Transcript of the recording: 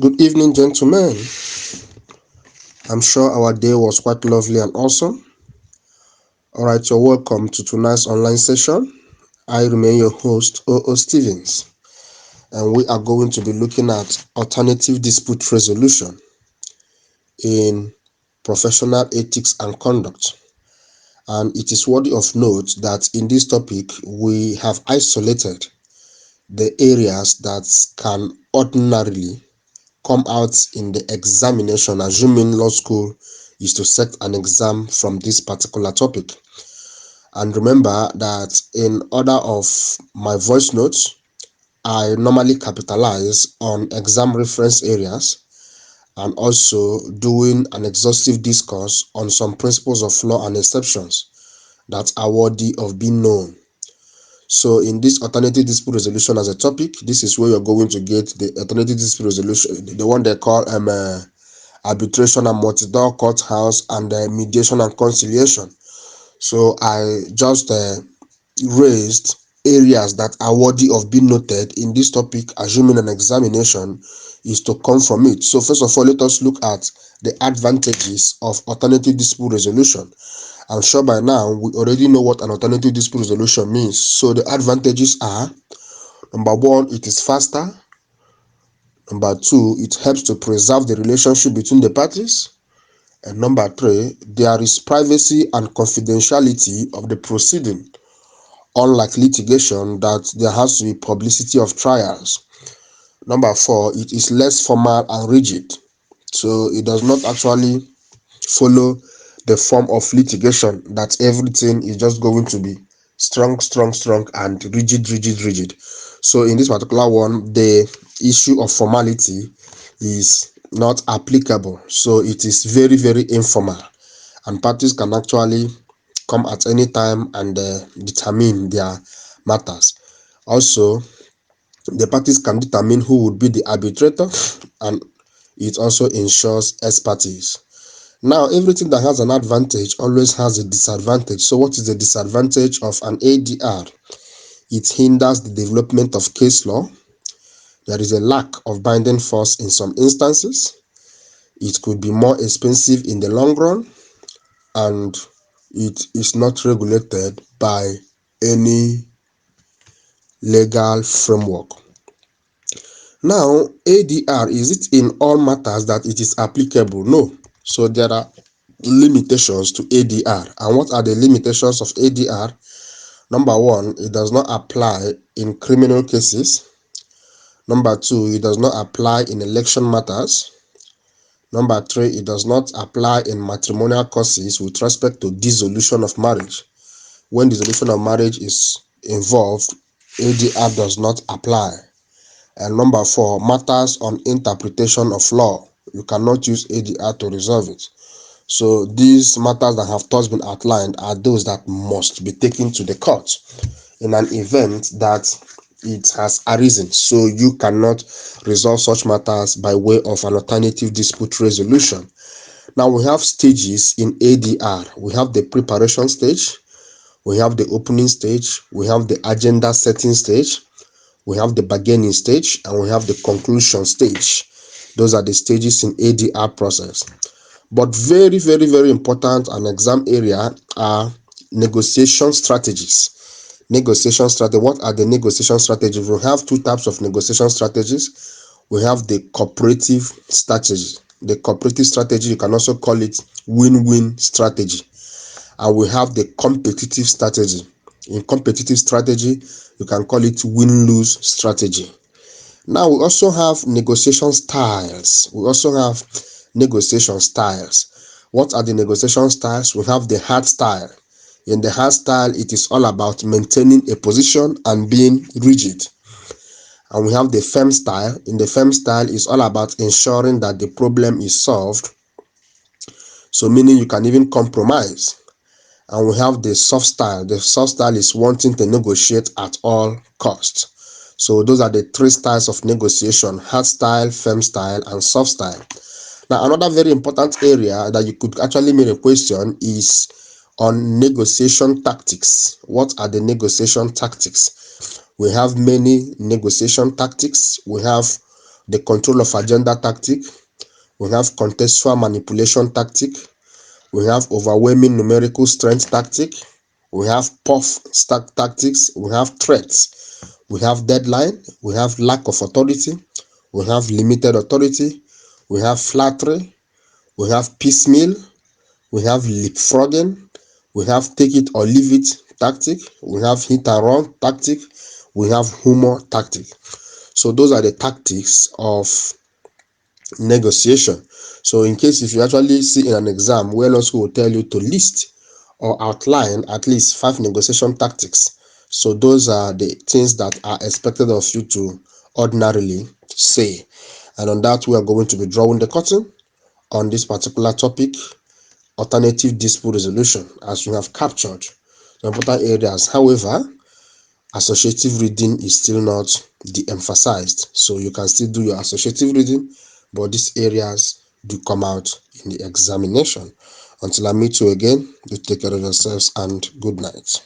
Good evening, gentlemen. I'm sure our day was quite lovely and awesome. All right, you're welcome to tonight's online session. I remain your host, O.O. Stevens, and we are going to be looking at alternative dispute resolution in professional ethics and conduct. And it is worthy of note that in this topic, we have isolated the areas that can ordinarily come out in the examination, assuming law school is to set an exam from this particular topic. And remember that in order of my voice notes, I normally capitalize on exam reference areas and also doing an exhaustive discourse on some principles of law and exceptions that are worthy of being known. So in this alternative dispute resolution as a topic, this is where you're going to get the alternative dispute resolution, the one they call arbitration and multi-door courthouse and mediation and conciliation. So I just raised areas that are worthy of being noted in this topic, assuming an examination is to come from it. So first of all, let us look at the advantages of alternative dispute resolution. I'm sure by now we already know what an alternative dispute resolution means. So the advantages are: number one, it is faster. Number two, it helps to preserve the relationship between the parties. And number three, there is privacy and confidentiality of the proceeding, unlike litigation that there has to be publicity of trials. Number four, it is less formal and rigid. So it does not actually follow the form of litigation that everything is just going to be strong, and rigid. So in this particular one, the issue of formality is not applicable. So it is very informal, and parties can actually come at any time and determine their matters. Also, the parties can determine who would be the arbitrator, and it also ensures expertise. Now, everything that has an advantage always has a disadvantage. So what is the disadvantage of an ADR? It hinders the development of case law. There is a lack of binding force in some instances. It could be more expensive in the long run, and it is not regulated by any legal framework. Now, ADR, is it in all matters that it is applicable? No. So there are limitations to ADR. And what are the limitations of ADR? Number one, it does not apply in criminal cases. Number two, it does not apply in election matters. Number three, it does not apply in matrimonial causes with respect to dissolution of marriage. When dissolution of marriage is involved, ADR does not apply. And number four, matters on interpretation of law. You cannot use ADR to resolve it. So these matters that have thus been outlined are those that must be taken to the court in an event that it has arisen. So you cannot resolve such matters by way of an alternative dispute resolution. Now we have stages in ADR. We have the preparation stage, we have the opening stage, we have the agenda setting stage, we have the bargaining stage, and we have the conclusion stage. Those are the stages in ADR process. But very important and exam area are negotiation strategies. Negotiation strategy. What are the negotiation strategies? We have two types of negotiation strategies. We have the cooperative strategy. The cooperative strategy, you can also call it win-win strategy. And we have the competitive strategy. In competitive strategy, you can call it win-lose strategy. Now we also have negotiation styles. What are the negotiation styles? We have the hard style. In the hard style, it is all about maintaining a position and being rigid. And we have the firm style. In the firm style, it's all about ensuring that the problem is solved. So meaning you can even compromise. And we have the soft style. The soft style is wanting to negotiate at all costs. So those are the three styles of negotiation: hard style, firm style, and soft style. Now, another very important area that you could actually make a question is on negotiation tactics. What are the negotiation tactics? We have many negotiation tactics. We have the control of agenda tactic, we have contextual manipulation tactic, we have overwhelming numerical strength tactic, we have puff stack tactics, we have threats, we have deadline, we have lack of authority, we have limited authority, we have flattery, we have piecemeal, we have leapfrogging, we have take it or leave it tactic, we have hit and run tactic, we have humor tactic. So those are the tactics of negotiation. So in case if you actually see in an exam where law school will tell you to list or outline at least 5 negotiation tactics, so those are the things that are expected of you to ordinarily say. And on that, we are going to be drawing the curtain on this particular topic, alternative dispute resolution, as we have captured the important areas. However, associative reading is still not de-emphasized, so you can still do your associative reading, but these areas do come out in the examination. Until I meet you again, do take care of yourselves and good night.